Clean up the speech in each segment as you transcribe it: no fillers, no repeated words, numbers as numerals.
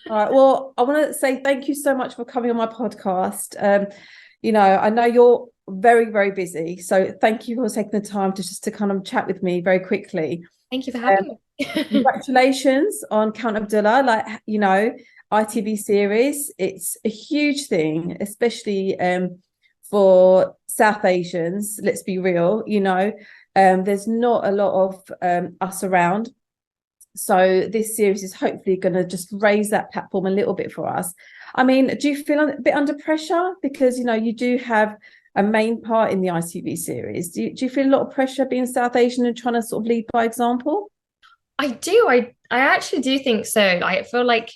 All right. Well, I want to say thank you so much for coming on my podcast. I know you're very, very busy, so thank you for taking the time to just to kind of chat with me very quickly. Thank you for Um, having me. Congratulations on Count-Abdulla. ITV series, it's a huge thing, especially for South Asians. Let's be real, there's not a lot of us around. So this series is hopefully going to just raise that platform a little bit for us. I mean, do you feel a bit under pressure? Because, you do have a main part in the ITV series. Do you feel a lot of pressure being South Asian and trying to sort of lead by example? I do. I actually do think so. I feel like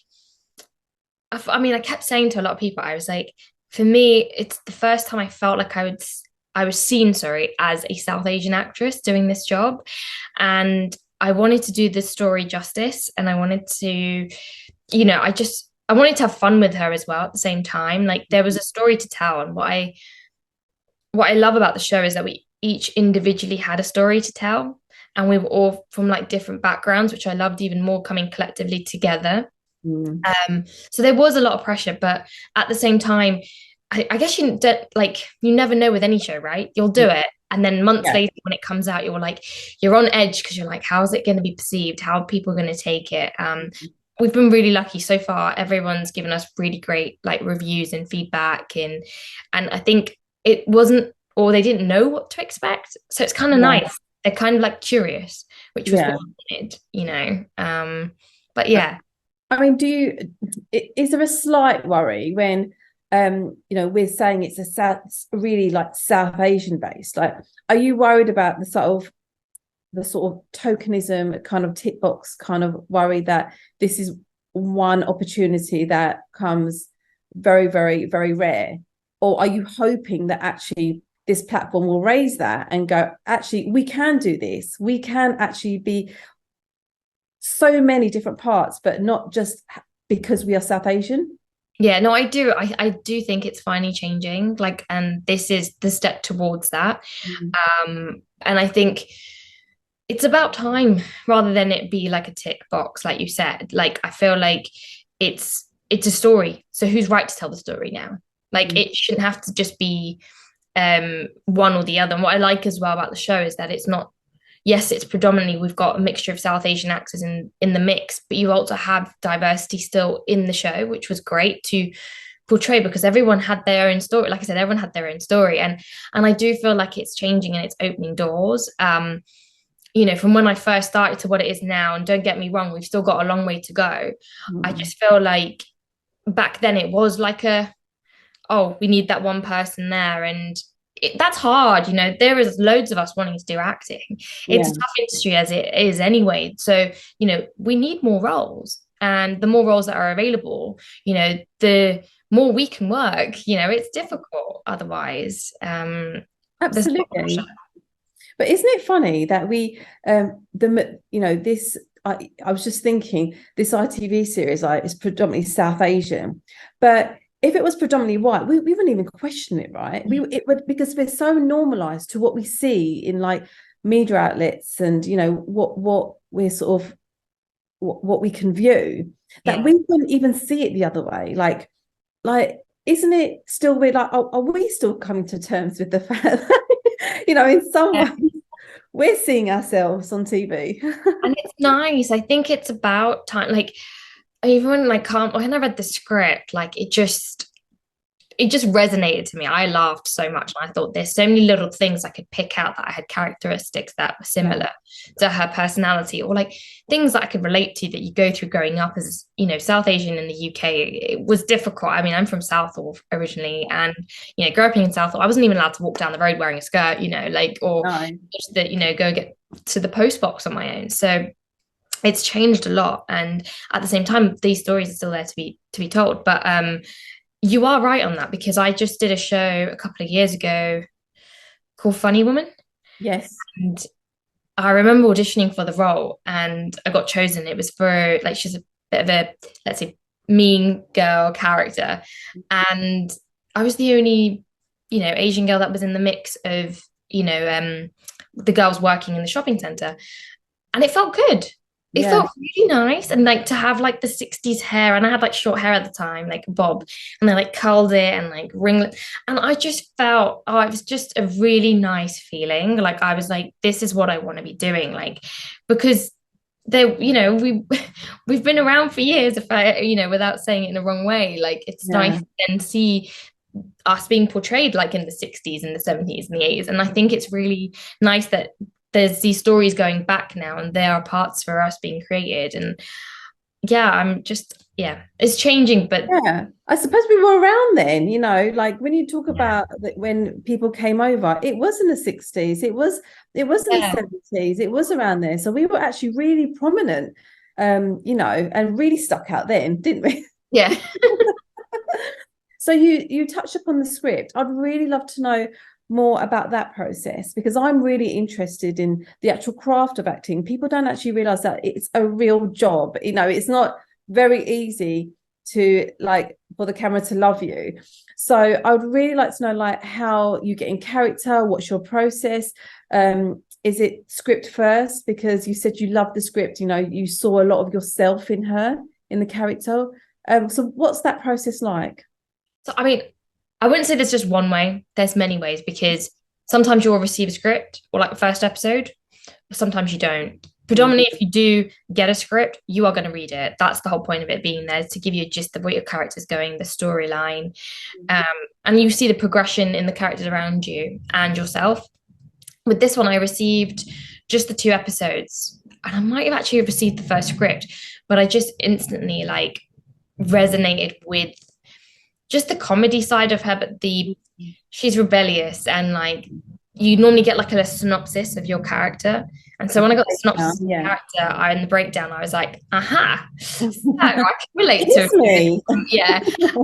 I mean, I kept saying to a lot of people, I was like, for me, it's the first time I felt like I was seen, sorry, as a South Asian actress doing this job. And I wanted to do this story justice. And I wanted to, I wanted to have fun with her as well at the same time. Like there was a story to tell. And what I love about the show is that we each individually had a story to tell. And we were all from like different backgrounds, which I loved even more coming collectively together. Mm. So there was a lot of pressure, but at the same time, I guess you don't like you never know with any show, right? You'll do it, and then months Yeah. later, when it comes out, you're on edge because you're like, how is it going to be perceived? How are people going to take it? We've been really lucky so far. Everyone's given us really great like reviews and feedback, and I think it wasn't, or they didn't know what to expect, so it's kind of Yeah. nice. They're kind of like curious, which was what Yeah. I wanted. But yeah. I mean, is there a slight worry when we're saying it's a South, really like South Asian based? Like, are you worried about the sort of tokenism kind of tick box kind of worry that this is one opportunity that comes very, very, very rare? Or are you hoping that actually this platform will raise that and go, actually, we can do this. We can actually be so many different parts, but not just because we are South Asian. Yeah, no, I do. I do think it's finally changing. Like, and this is the step towards that. Mm. And I think it's about time rather than it be like a tick box, like you said. Like, I feel like it's a story. So who's right to tell the story now? Like, Mm. it shouldn't have to just be one or the other. And what I like as well about the show is that it's not, yes, it's predominantly we've got a mixture of South Asian actors in the mix, but you also have diversity still in the show, which was great to portray because everyone had their own story. Like I said, everyone had their own story, and I do feel like it's changing and it's opening doors. From when I first started to what it is now, and don't get me wrong, we've still got a long way to go. I Mm. just feel like back then it was like oh, we need that one person there. And that's hard. There is loads of us wanting to do acting. It's Yeah, a tough industry as it is anyway. So, we need more roles. And the more roles that are available, the more we can work. It's difficult otherwise. There's a lot of pressure. absolutely. But isn't it funny that this, I was just thinking this ITV series is predominantly South Asian, but if it was predominantly white, we wouldn't even question it, right? It would, because we're so normalized to what we see in like media outlets and what we're sort of what we can view, that Yeah. we wouldn't even see it the other way. Like, isn't it still weird? Like, are we still coming to terms with the fact that, in some Yeah. ways, we're seeing ourselves on TV? And it's nice. I think it's about time. Like, even when I read the script, like it just resonated to me. I laughed so much, and I thought there's so many little things I could pick out that I had characteristics that were Yeah. similar to her personality, or like things that I could relate to that you go through growing up as South Asian in the UK. It was difficult. I mean, I'm from Southall originally, and growing up in Southall, I wasn't even allowed to walk down the road wearing a skirt, like or No. just that go get to the post box on my own. So it's changed a lot, and at the same time, these stories are still there to be told. But you are right on that because I just did a show a couple of years ago called Funny Woman. Yes. And I remember auditioning for the role and I got chosen. It was for like she's a bit of a, let's say, mean girl character. And I was the only, Asian girl that was in the mix of, the girls working in the shopping center. And it felt good. it felt really nice, and like to have like the 60s hair, and I had like short hair at the time, like a bob, and I like curled it and like ringlet, and I just felt, oh, it was just a really nice feeling. Like I was like, this is what I want to be doing, like, because there, we've been around for years, if I, without saying it in the wrong way. Like it's nice to then see us being portrayed like in the 60s and the 70s and the 80s, and I think it's really nice that there's these stories going back now, and there are parts for us being created. And it's changing, but I suppose we were around then, like when you talk about when people came over, it was in the 60s, it was in the 70s, it was around there. So we were actually really prominent, and really stuck out then, didn't we? Yeah. So you touched upon the script. I'd really love to know more about that process, because I'm really interested in the actual craft of acting. People don't actually realize that it's a real job. It's not very easy to, like, for the camera to love you. So I would really like to know, like, how you get in character. What's your process? Is it script first? Because you said you loved the script, you saw a lot of yourself in her, in the character. So what's that process like? So, I mean, I wouldn't say there's just one way. There's many ways, because sometimes you'll receive a script or like the first episode, but sometimes you don't. Predominantly, if you do get a script, you are going to read it. That's the whole point of it being there, is to give you a gist of what your character's going, the storyline, and you see the progression in the characters around you and yourself. With this one, I received just the 2 episodes, and I might have actually received the first script, but I just instantly like resonated with just the comedy side of her, but she's rebellious, and like you normally get like a synopsis of your character. And so when I got the synopsis of the character and the breakdown, I was like, aha, so I can relate to me. Yeah.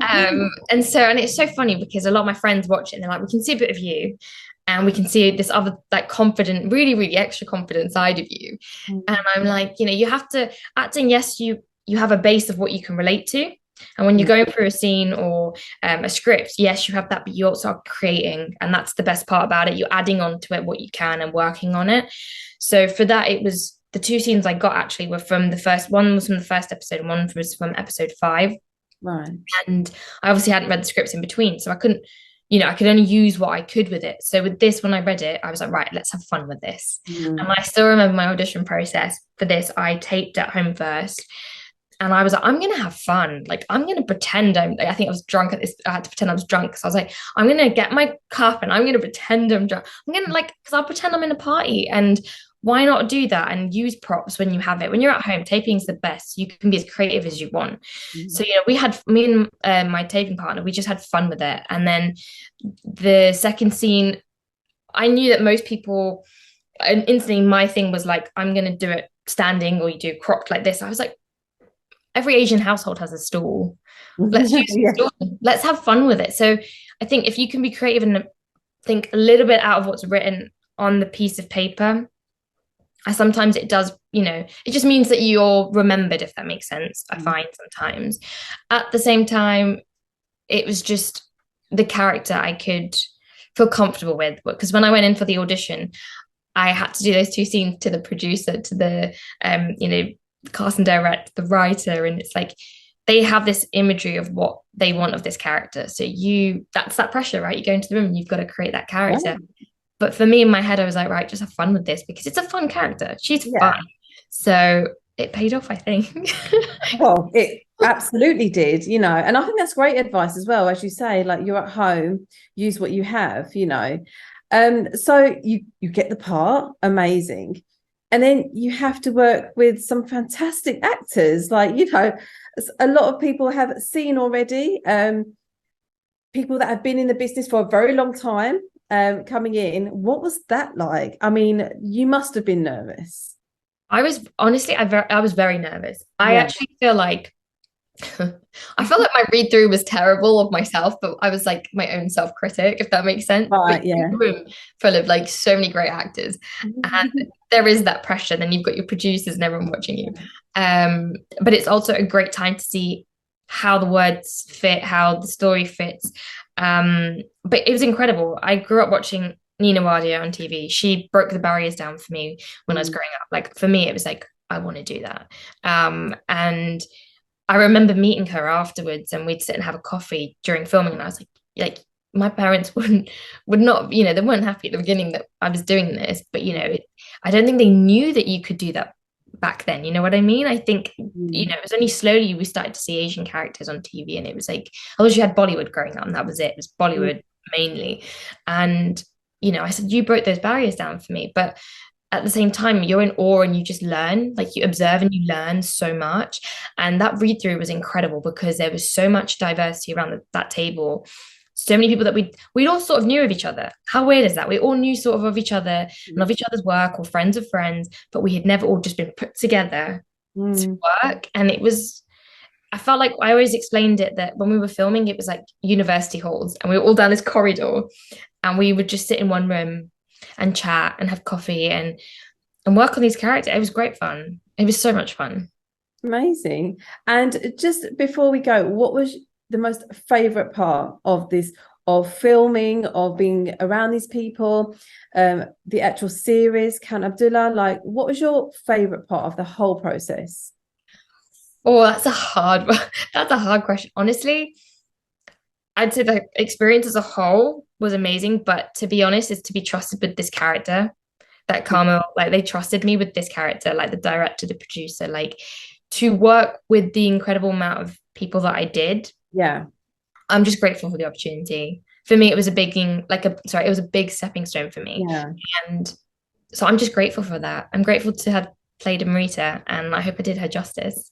And it's so funny, because a lot of my friends watch it and they're like, we can see a bit of you, and we can see this other like confident, really, really extra confident side of you. And I'm like, you have to acting. Yes, you have a base of what you can relate to. And when you're going through a scene or a script, yes, you have that, but you also are creating. And that's the best part about it. You're adding on to it what you can and working on it. So for that, it was the 2 scenes I got actually were from the first one, was from the first episode, and one was from episode 5. Right. And I obviously hadn't read the scripts in between, so I couldn't, I could only use what I could with it. So with this, when I read it, I was like, right, let's have fun with this. And I still remember my audition process for this. I taped at home first. And I was like, I'm going to have fun. Like, I'm going to pretend I think I was drunk at this. I had to pretend I was drunk. So I was like, I'm going to get my cup and I'm going to pretend I'm drunk. I'm going to because I'll pretend I'm in a party. And why not do that and use props when you have it? When you're at home, taping's the best. You can be as creative as you want. So, we had, me and my taping partner, we just had fun with it. And then the second scene, I knew that most people, and instantly my thing was like, I'm going to do it standing, or you do cropped like this. I was like, every Asian household has a stool. Let's use the stool. Let's have fun with it. So I think if you can be creative and think a little bit out of what's written on the piece of paper, sometimes it does, it just means that you're remembered, if that makes sense. I find sometimes. At the same time, it was just the character I could feel comfortable with, because when I went in for the audition, I had to do those 2 scenes to the producer, to the cast and direct, the writer, and it's like they have this imagery of what they want of this character. So that's that pressure, right? You go into the room and you've got to create that character. But for me, in my head, I was like, right, just have fun with this, because it's a fun character. She's fun. So it paid off, I think. Well, it absolutely did, and I think that's great advice as well. As you say, like, you're at home, use what you have, so you get the part, amazing. And then you have to work with some fantastic actors, like, a lot of people have seen already, people that have been in the business for a very long time, coming in. What was that like? I mean, you must have been nervous. I was honestly, I was very nervous. I actually feel like I felt like my read through was terrible of myself, but I was like my own self-critic, if that makes sense. Right, yeah. In a room full of like so many great actors, and there is that pressure. Then you've got your producers and everyone watching you. But it's also a great time to see how the words fit, how the story fits. But it was incredible. I grew up watching Nina Wadia on TV. She broke the barriers down for me when I was growing up. Like, for me, it was like, I want to do that. And I remember meeting her afterwards, and we'd sit and have a coffee during filming, and I was like my parents would not, you know, they weren't happy at the beginning that I was doing this, but you know, I don't think they knew that you could do that back then. You know what I mean? I think, you know, it was only slowly we started to see Asian characters on TV, and it was like, I wish you had Bollywood growing up, and that was it. It was Bollywood mainly. And, you know, I said, you broke those barriers down for me. But at the same time, you're in awe and you just learn, like you observe and you learn so much. And that read through was incredible because there was so much diversity around that table. So many people that we all sort of knew of each other. How weird is that? We all knew sort of each other and of each other's work, or friends of friends, but we had never all just been put together to work. And it was, I felt like I always explained it that when we were filming, it was like university halls, and we were all down this corridor, and we would just sit in one room and chat and have coffee and work on these characters. It was great fun. It was so much fun. Amazing. And just before we go, what was the most favorite part of this, of filming, of being around these people, the actual series, Count-Abdulla? Like, what was your favorite part of the whole process? Oh, that's a hard question. Honestly, I'd say the experience as a whole was amazing, but to be honest, is to be trusted with this character, that Carmel, like they trusted me with this character, like the director, the producer, like to work with the incredible amount of people that I did. Yeah. I'm just grateful for the opportunity. For me, it was a big thing, it was a big stepping stone for me. Yeah. And so I'm just grateful for that. I'm grateful to have played Amrita, and I hope I did her justice.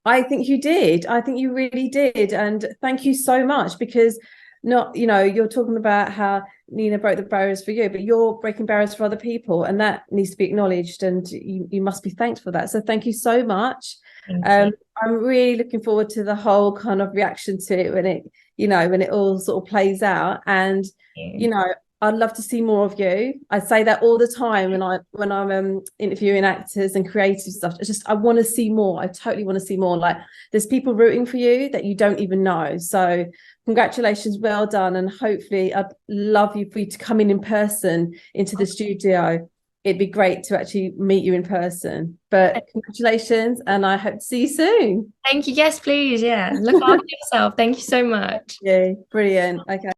I think you did. I think you really did. And thank you so much, because not, you know, you're talking about how Nina broke the barriers for you, but you're breaking barriers for other people, and that needs to be acknowledged, and you must be thanked for that. So thank you so much. I'm really looking forward to the whole kind of reaction to it when it, you know, when it all sort of plays out. And, you know, I'd love to see more of you. I say that all the time when I'm interviewing actors and creative stuff. It's just, I want to see more. I totally want to see more. Like, there's people rooting for you that you don't even know. So congratulations, well done. And hopefully I'd love for you to come in person into the studio. It'd be great to actually meet you in person. But congratulations, and I hope to see you soon. Thank you. Yes, please. Yeah. Look after yourself. Thank you so much. Yeah, brilliant. Okay.